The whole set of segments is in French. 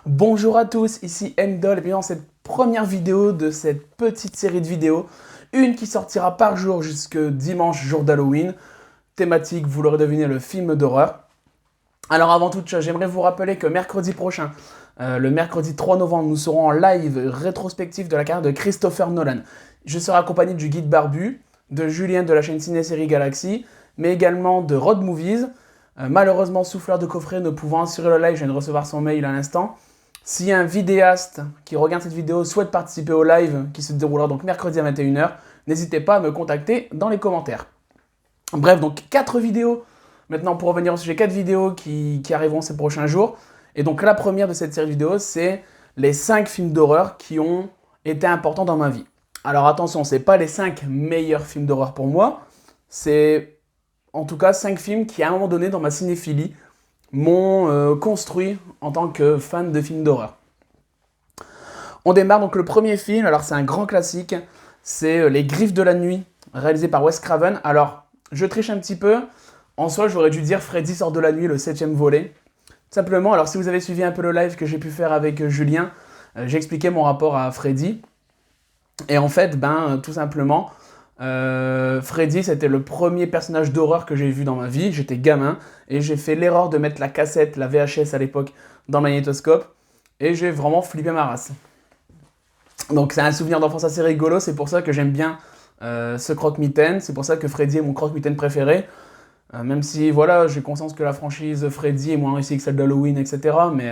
Bonjour à tous, ici Mdol et bienvenue dans cette première vidéo de cette petite série de vidéos. Une qui sortira par jour jusque dimanche, jour d'Halloween. Thématique, vous l'aurez deviné, le film d'horreur. Alors avant toute chose, j'aimerais vous rappeler que mercredi prochain, le mercredi 3 novembre, nous serons en live rétrospectif de la carrière de Christopher Nolan. Je serai accompagné du guide barbu, de Julien de la chaîne Ciné-Série Galaxy, mais également de Rod Movies. Malheureusement, Souffleur de Coffret ne pouvant assurer le live, je viens de recevoir son mail à l'instant. Si un vidéaste qui regarde cette vidéo souhaite participer au live qui se déroulera donc mercredi à 21h, n'hésitez pas à me contacter dans les commentaires. Bref, donc 4 vidéos. Maintenant, pour revenir au sujet, 4 vidéos qui arriveront ces prochains jours. Et donc la première de cette série de vidéos, c'est les 5 films d'horreur qui ont été importants dans ma vie. Alors attention, c'est pas les 5 meilleurs films d'horreur pour moi, c'est en tout cas 5 films qui à un moment donné dans ma cinéphilie m'ont construit en tant que fan de films d'horreur. On démarre donc le premier film, alors c'est un grand classique, c'est Les Griffes de la Nuit, réalisé par Wes Craven. Alors, je triche un petit peu, en soi j'aurais dû dire Freddy sort de la nuit, le 7ème volet. Simplement, alors si vous avez suivi un peu le live que j'ai pu faire avec Julien, j'ai expliqué mon rapport à Freddy. Et en fait, tout simplement, Freddy, c'était le premier personnage d'horreur que j'ai vu dans ma vie. J'étais gamin et j'ai fait l'erreur de mettre la cassette, la VHS à l'époque, dans le magnétoscope et j'ai vraiment flippé ma race. Donc c'est un souvenir d'enfance assez rigolo, c'est pour ça que j'aime bien ce croque-mitaine, c'est pour ça que Freddy est mon croque-mitaine préféré. Même si voilà, j'ai conscience que la franchise Freddy est moins réussie que celle d'Halloween, etc. Mais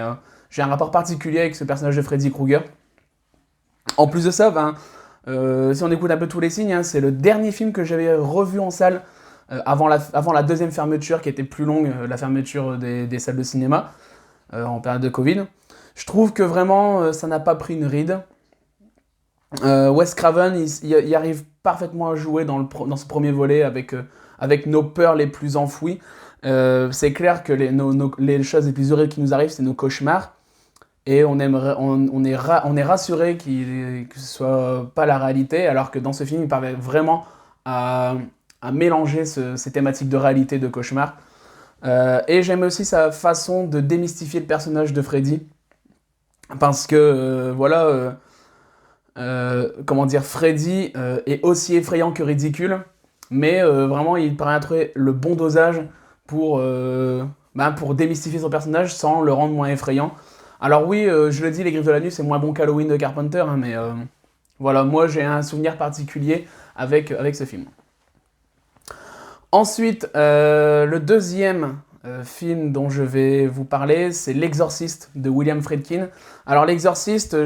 j'ai un rapport particulier avec ce personnage de Freddy Krueger. En plus de ça, si on écoute un peu tous les signes, c'est le dernier film que j'avais revu en salle avant la deuxième fermeture qui était plus longue, la fermeture des salles de cinéma en période de Covid. Je trouve que vraiment ça n'a pas pris une ride. Wes Craven, il arrive parfaitement à jouer dans ce premier volet avec nos peurs les plus enfouies. C'est clair que les choses les plus horribles qui nous arrivent, c'est nos cauchemars. Et on est rassuré que ce soit pas la réalité, alors que dans ce film, il parvient vraiment à mélanger ces thématiques de réalité, de cauchemar. Et j'aime aussi sa façon de démystifier le personnage de Freddy, parce que comment dire, Freddy est aussi effrayant que ridicule, mais vraiment il parvient à trouver le bon dosage pour démystifier son personnage sans le rendre moins effrayant. Alors oui, je le dis, Les Griffes de la Nuit, c'est moins bon qu'Halloween de Carpenter, mais voilà, moi j'ai un souvenir particulier avec ce film. Ensuite, le deuxième film dont je vais vous parler, c'est L'Exorciste de William Friedkin. Alors L'Exorciste,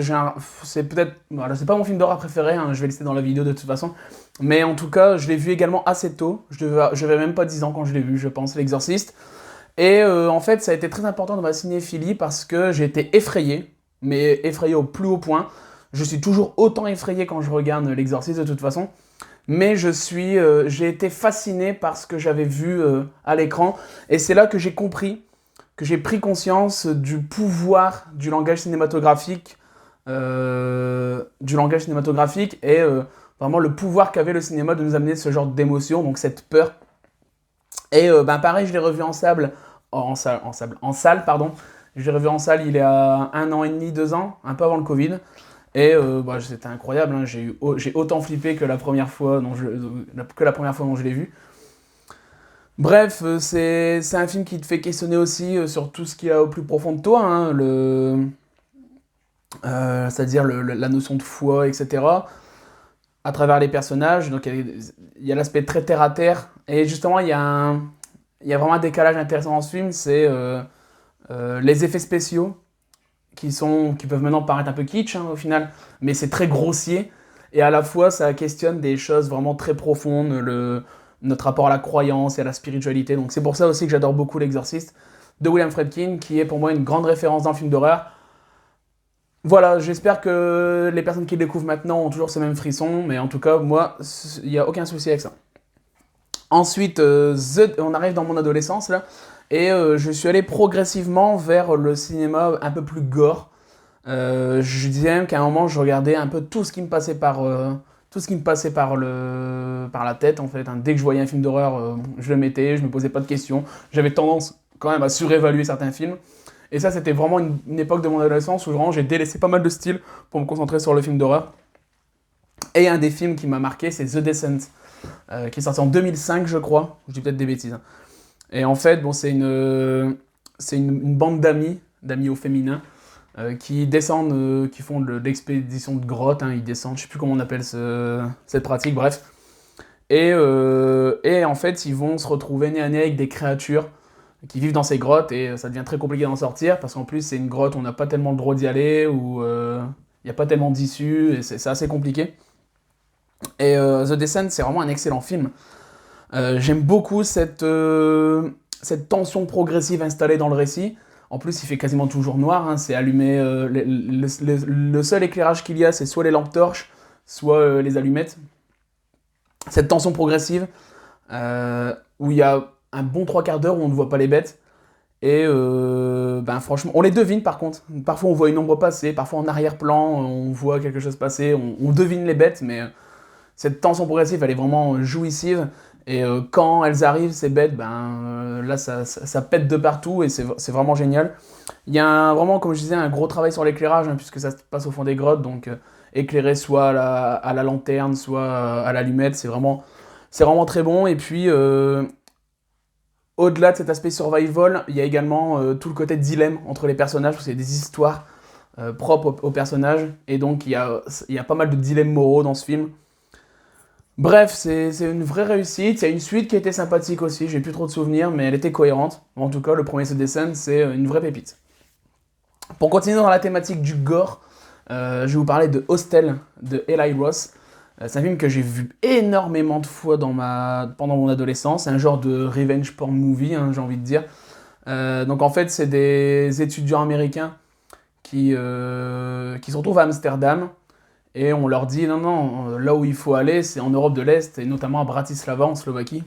c'est peut-être, voilà, c'est pas mon film d'horreur préféré, je vais le laisser dans la vidéo de toute façon, mais en tout cas, je l'ai vu également assez tôt, je n'avais même pas 10 ans quand je l'ai vu, je pense, L'Exorciste. Et en fait, ça a été très important dans ma cinéphilie parce que j'ai été effrayé, mais effrayé au plus haut point. Je suis toujours autant effrayé quand je regarde L'Exorciste de toute façon, mais j'ai été fasciné par ce que j'avais vu à l'écran, et c'est là que j'ai compris, que j'ai pris conscience du pouvoir du langage cinématographique, et vraiment le pouvoir qu'avait le cinéma de nous amener ce genre d'émotion, donc cette peur. Et pareil, je l'ai revu en salle, pardon. Je l'ai revu en salle il y a 1 an et demi, 2 ans, un peu avant le Covid. Et c'était incroyable, j'ai autant flippé que la première fois dont je l'ai vu. Bref, c'est un film qui te fait questionner aussi sur tout ce qu'il y a au plus profond de toi, c'est-à-dire la notion de foi, etc. À travers les personnages. Donc il y a l'aspect très terre à terre. Et justement, il y a vraiment un décalage intéressant dans ce film, c'est les effets spéciaux qui peuvent maintenant paraître un peu kitsch au final, mais c'est très grossier. Et à la fois, ça questionne des choses vraiment très profondes, notre rapport à la croyance et à la spiritualité. Donc c'est pour ça aussi que j'adore beaucoup L'Exorciste de William Friedkin, qui est pour moi une grande référence dans le film d'horreur. Voilà, j'espère que les personnes qui le découvrent maintenant ont toujours ce même frisson, mais en tout cas, moi, il n'y a aucun souci avec ça. Ensuite, on arrive dans mon adolescence, là, et je suis allé progressivement vers le cinéma un peu plus gore. Je disais même qu'à un moment, je regardais un peu tout ce qui me passait par la tête, en fait. Dès que je voyais un film d'horreur, je le mettais, je me posais pas de questions. J'avais tendance quand même à surévaluer certains films. Et ça, c'était vraiment une époque de mon adolescence où vraiment j'ai délaissé pas mal de styles pour me concentrer sur le film d'horreur. Et un des films qui m'a marqué, c'est The Descent, qui est sorti en 2005, je crois. Je dis peut-être des bêtises, hein. Et en fait, bon, c'est une bande d'amis au féminin, qui descendent, qui font de l'expédition de grotte, hein, ils descendent, je sais plus comment on appelle cette pratique, bref. Et en fait, ils vont se retrouver nez à nez avec des créatures qui vivent dans ces grottes, et ça devient très compliqué d'en sortir, parce qu'en plus, c'est une grotte où on n'a pas tellement le droit d'y aller, où il n'y a pas tellement d'issues, et c'est assez compliqué. Et The Descent, c'est vraiment un excellent film. J'aime beaucoup cette tension progressive installée dans le récit. En plus, il fait quasiment toujours noir, hein, c'est allumé. Le seul éclairage qu'il y a, c'est soit les lampes torches, soit les allumettes. Cette tension progressive, où il y a un bon 3/4 d'heure où on ne voit pas les bêtes. Et ben franchement, on les devine par contre. Parfois on voit une ombre passer, parfois en arrière-plan on voit quelque chose passer, on devine les bêtes, mais cette tension progressive elle est vraiment jouissive. Et quand elles arrivent, ces bêtes, là ça pète de partout et c'est vraiment génial. Il y a vraiment, comme je disais, un gros travail sur l'éclairage, hein, puisque ça se passe au fond des grottes, donc éclairé soit à la lanterne, soit à l'allumette, c'est vraiment très bon. Et puis, au-delà de cet aspect survival, il y a également tout le côté dilemme entre les personnages, parce qu'il y a des histoires propres aux personnages, et donc il y a pas mal de dilemmes moraux dans ce film. Bref, c'est une vraie réussite. Il y a une suite qui était sympathique aussi, j'ai plus trop de souvenirs, mais elle était cohérente. En tout cas, le premier The Descent, c'est une vraie pépite. Pour continuer dans la thématique du gore, je vais vous parler de Hostel de Eli Roth. C'est un film que j'ai vu énormément de fois pendant mon adolescence. C'est un genre de revenge porn movie, hein, j'ai envie de dire. Donc en fait, c'est des étudiants américains qui se retrouvent à Amsterdam. Et on leur dit, non, non, là où il faut aller, c'est en Europe de l'Est, et notamment à Bratislava, en Slovaquie.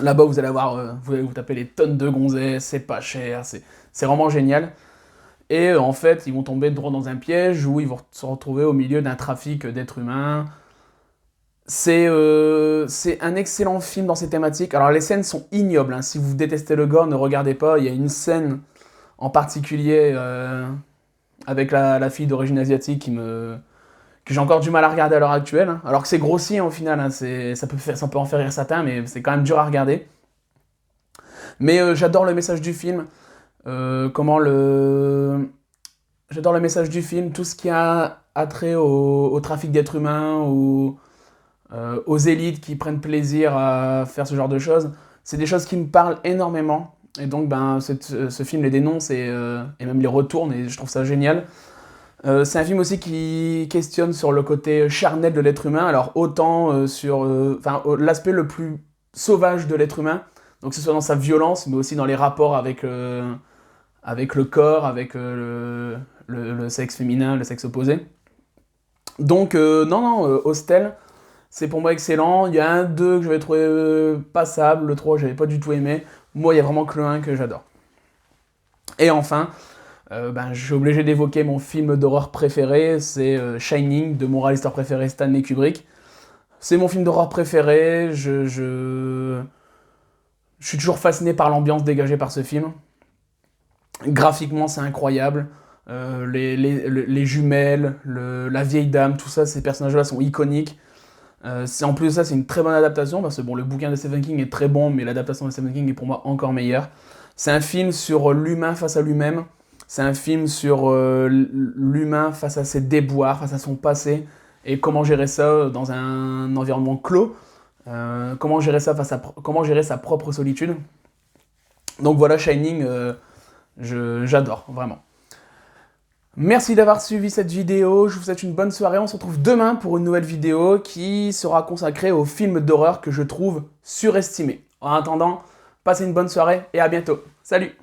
Là-bas, vous allez vous allez vous taper les tonnes de gonzesses, c'est pas cher, c'est vraiment génial. Et en fait, ils vont tomber droit dans un piège où ils vont se retrouver au milieu d'un trafic d'êtres humains. C'est un excellent film dans ces thématiques. Alors les scènes sont ignobles, hein. Si vous détestez le gore, ne regardez pas. Il y a une scène en particulier avec la fille d'origine asiatique que j'ai encore du mal à regarder à l'heure actuelle, hein. Alors que c'est grossier, hein, au final, hein. Ça peut en faire rire certains, mais c'est quand même dur à regarder. Mais j'adore le message du film. J'adore le message du film, tout ce qui a attrait au trafic d'êtres humains, aux élites qui prennent plaisir à faire ce genre de choses. C'est des choses qui me parlent énormément. Et donc, ce film les dénonce et même les retourne, et je trouve ça génial. C'est un film aussi qui questionne sur le côté charnel de l'être humain, alors autant sur l'aspect le plus sauvage de l'être humain, donc que ce soit dans sa violence, mais aussi dans les rapports avec le corps, avec le sexe féminin, le sexe opposé. Donc, non, Hostel, c'est pour moi excellent. Il y a un 2 que j'avais trouvé passable, le 3 j'avais pas du tout aimé. Moi, il y a vraiment que le 1 que j'adore. Et enfin, je suis obligé d'évoquer mon film d'horreur préféré, c'est Shining, de mon réalisateur préféré Stanley Kubrick. C'est mon film d'horreur préféré, je suis toujours fasciné par l'ambiance dégagée par ce film. Graphiquement, c'est incroyable. Les jumelles, la vieille dame, tout ça, ces personnages-là sont iconiques. En plus de ça, c'est une très bonne adaptation, parce que bon, le bouquin de Stephen King est très bon, mais l'adaptation de Stephen King est pour moi encore meilleure. C'est un film sur l'humain face à lui-même. C'est un film sur l'humain face à ses déboires, face à son passé, et comment gérer ça dans un environnement clos. Comment gérer ça comment gérer sa propre solitude. Donc voilà, Shining, j'adore, vraiment. Merci d'avoir suivi cette vidéo, je vous souhaite une bonne soirée, on se retrouve demain pour une nouvelle vidéo qui sera consacrée aux films d'horreur que je trouve surestimés. En attendant, passez une bonne soirée et à bientôt. Salut!